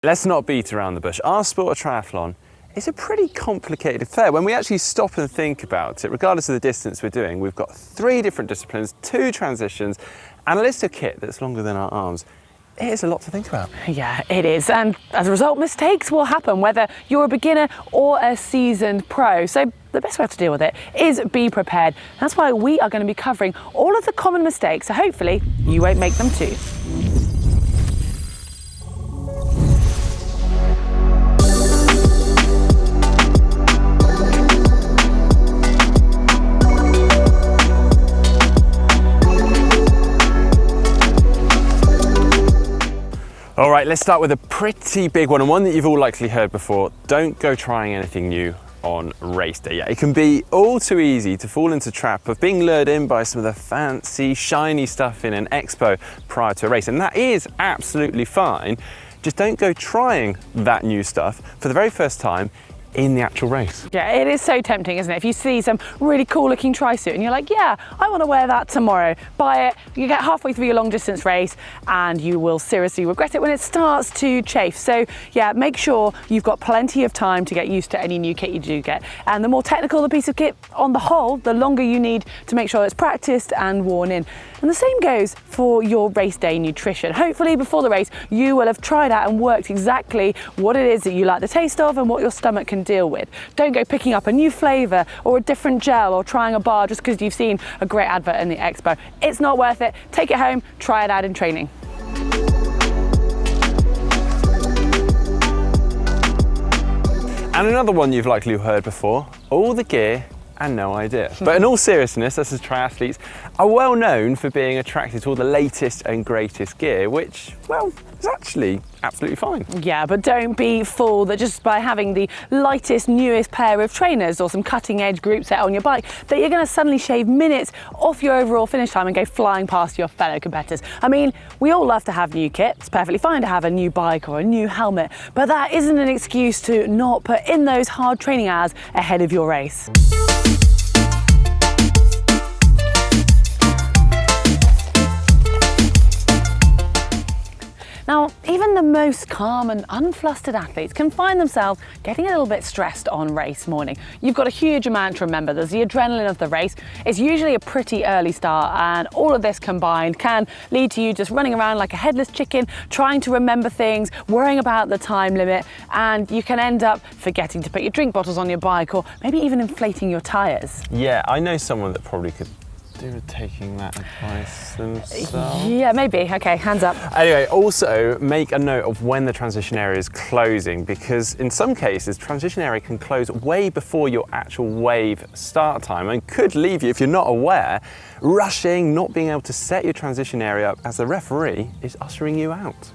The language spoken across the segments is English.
Let's not beat around the bush. Our sport of triathlon is a pretty complicated affair. When we actually stop and think about it, regardless of the distance we're doing, we've got 3 different disciplines, 2 transitions, and a list of kit that's longer than our arms. It is a lot to think about. Yeah, it is. And as a result, mistakes will happen, whether you're a beginner or a seasoned pro. So the best way to deal with it is be prepared. That's why we are going to be covering all of the common mistakes, so hopefully you won't make them too. All right, let's start with a pretty big one, and one that you've all likely heard before. Don't go trying anything new on race day. Yeah, it can be all too easy to fall into the trap of being lured in by some of the fancy, shiny stuff in an expo prior to a race, and that is absolutely fine. Just don't go trying that new stuff for the very first time in the actual race. Yeah, it is so tempting, isn't it? If you see some really cool looking tri-suit and you're like, yeah, I want to wear that tomorrow, buy it, you get halfway through your long distance race and you will seriously regret it when it starts to chafe. So yeah, make sure you've got plenty of time to get used to any new kit you do get. And the more technical the piece of kit on the whole, the longer you need to make sure it's practiced and worn in. And the same goes for your race day nutrition. Hopefully before the race, you will have tried out and worked exactly what it is that you like the taste of and what your stomach can deal with. Don't go picking up a new flavour or a different gel or trying a bar just because you've seen a great advert in the expo. It's not worth it. Take it home, try it out in training. And another one you've likely heard before, all the gear and no idea. But in all seriousness, us as triathletes are well known for being attracted to all the latest and greatest gear, which, well, is actually absolutely fine. Yeah, but don't be fooled that just by having the lightest, newest pair of trainers or some cutting edge group set on your bike, that you're going to suddenly shave minutes off your overall finish time and go flying past your fellow competitors. I mean, we all love to have new kit. It's perfectly fine to have a new bike or a new helmet, but that isn't an excuse to not put in those hard training hours ahead of your race. Now, even the most calm and unflustered athletes can find themselves getting a little bit stressed on race morning. You've got a huge amount to remember. There's the adrenaline of the race. It's usually a pretty early start, and all of this combined can lead to you just running around like a headless chicken, trying to remember things, worrying about the time limit, and you can end up forgetting to put your drink bottles on your bike or maybe even inflating your tyres. Yeah, I know someone that probably could do with taking that advice themselves. Yeah, maybe. Okay, hands up. Anyway, also make a note of when the transition area is closing, because in some cases, transition area can close way before your actual wave start time and could leave you, if you're not aware, rushing, not being able to set your transition area up as the referee is ushering you out.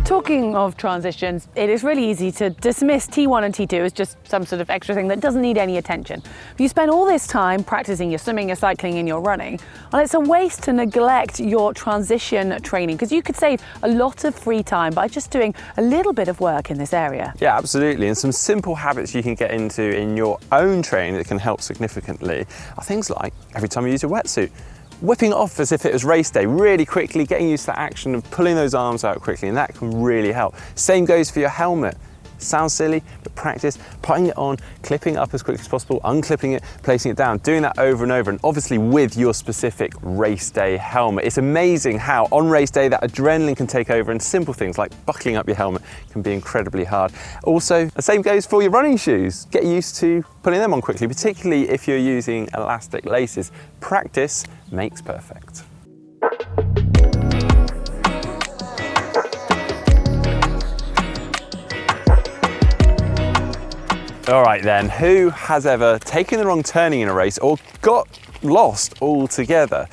Talking of transitions, it is really easy to dismiss T1 and T2 as just some sort of extra thing that doesn't need any attention. If you spend all this time practicing your swimming, your cycling and your running, well, it's a waste to neglect your transition training, because you could save a lot of free time by just doing a little bit of work in this area. Yeah, absolutely. And some simple habits you can get into in your own training that can help significantly are things like every time you use your wetsuit, whipping it off as if it was race day really quickly, getting used to the action of pulling those arms out quickly, and that can really help. Same goes for your helmet. Sounds silly, but practice putting it on, clipping it up as quickly as possible, unclipping it, placing it down, doing that over and over, and obviously with your specific race day helmet. It's amazing how on race day that adrenaline can take over, and simple things like buckling up your helmet can be incredibly hard. Also, the same goes for your running shoes. Get used to putting them on quickly, particularly if you're using elastic laces. Practice makes perfect. All right then, who has ever taken the wrong turning in a race or got lost altogether?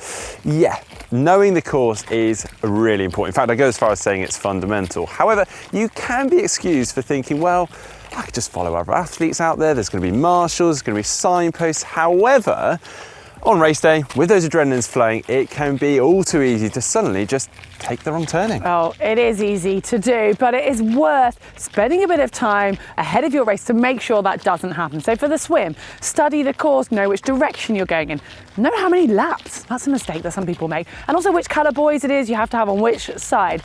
Yeah, knowing the course is really important. In fact, I go as far as saying it's fundamental. However, you can be excused for thinking, well, I could just follow other athletes out there. There's going to be marshals, there's going to be signposts. However, On race day, with those adrenalines flowing, it can be all too easy to suddenly just take the wrong turning. Oh, it is easy to do, but it is worth spending a bit of time ahead of your race to make sure that doesn't happen. So for the swim, study the course, know which direction you're going in, know how many laps. That's a mistake that some people make. And also which colour buoys it is you have to have on which side.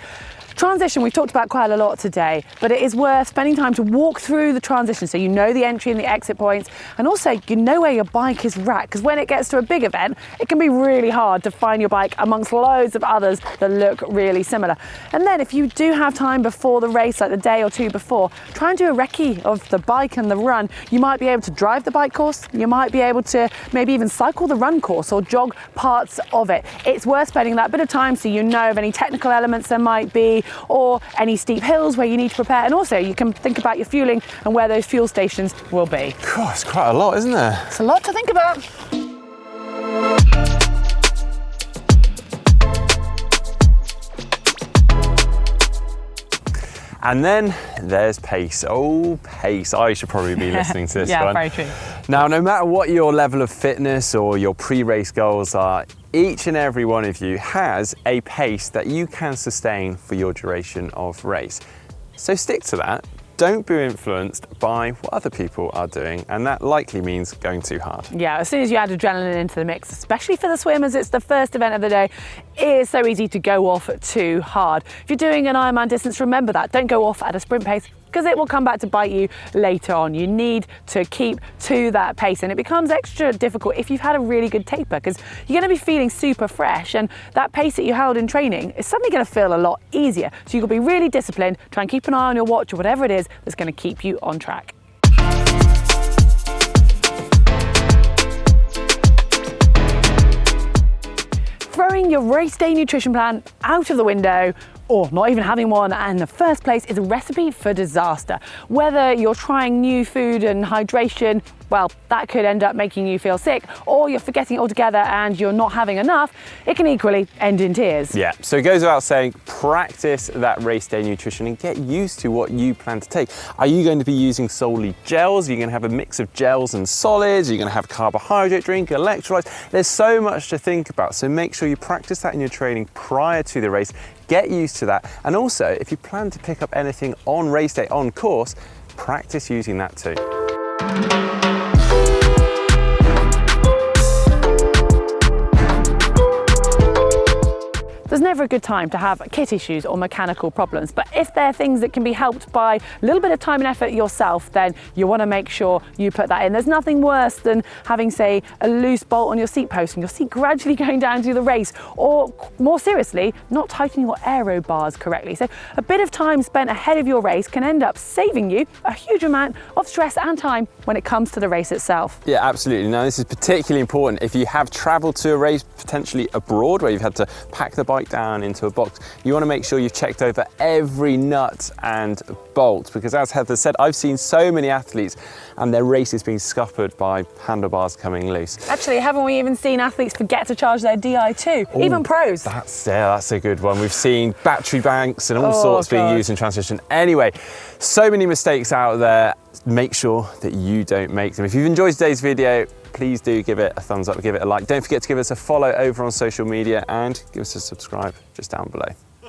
Transition, we've talked about quite a lot today, but it is worth spending time to walk through the transition so you know the entry and the exit points, and also you know where your bike is racked, because when it gets to a big event, it can be really hard to find your bike amongst loads of others that look really similar. And then if you do have time before the race, like the day or two before, try and do a recce of the bike and the run. You might be able to drive the bike course, you might be able to maybe even cycle the run course or jog parts of it. It's worth spending that bit of time so you know of any technical elements there might be, or any steep hills where you need to prepare, and also you can think about your fueling and where those fuel stations will be. God, it's quite a lot, isn't there? It's a lot to think about. And then there's pace. Oh, pace. I should probably be listening to this Yeah, one. very true. Now, no matter what your level of fitness or your pre-race goals are, each and every one of you has a pace that you can sustain for your duration of race. So stick to that. Don't be influenced by what other people are doing, and that likely means going too hard. Yeah, as soon as you add adrenaline into the mix, especially for the swimmers, it's the first event of the day, it is so easy to go off too hard. If you're doing an Ironman distance, remember that. Don't go off at a sprint pace, because it will come back to bite you later on. You need to keep to that pace, and it becomes extra difficult if you've had a really good taper, because you're going to be feeling super fresh, and that pace that you held in training is suddenly going to feel a lot easier. So you'll be really disciplined, try and keep an eye on your watch or whatever it is that's going to keep you on track. Throwing your race day nutrition plan out of the window, or not even having one in the first place, is a recipe for disaster. Whether you're trying new food and hydration, well, that could end up making you feel sick, or you're forgetting it altogether and you're not having enough, it can equally end in tears. Yeah, so it goes without saying, practice that race day nutrition and get used to what you plan to take. Are you going to be using solely gels? Are you going to have a mix of gels and solids? Are you going to have a carbohydrate drink, electrolytes? There's so much to think about, so make sure you practice that in your training prior to the race. Get used to that. And also, if you plan to pick up anything on race day, on course, practice using that too. There's never a good time to have kit issues or mechanical problems, but if they're things that can be helped by a little bit of time and effort yourself, then you want to make sure you put that in. There's nothing worse than having, say, a loose bolt on your seat post and your seat gradually going down through the race, or more seriously, not tightening your aero bars correctly. So a bit of time spent ahead of your race can end up saving you a huge amount of stress and time when it comes to the race itself. Yeah, absolutely. Now, this is particularly important if you have traveled to a race, potentially abroad, where you've had to pack the bike down into a box. You want to make sure you've checked over every nut and bolt, because as Heather said, I've seen so many athletes and their races being scuppered by handlebars coming loose. Actually, haven't we even seen athletes forget to charge their DI too? Ooh, even pros. That's a good one. We've seen battery banks and all sorts being used in transition. Anyway, so many mistakes out there. Make sure that you don't make them. If you've enjoyed today's video, please do give it a thumbs up, give it a like. Don't forget to give us a follow over on social media and give us a subscribe just down below.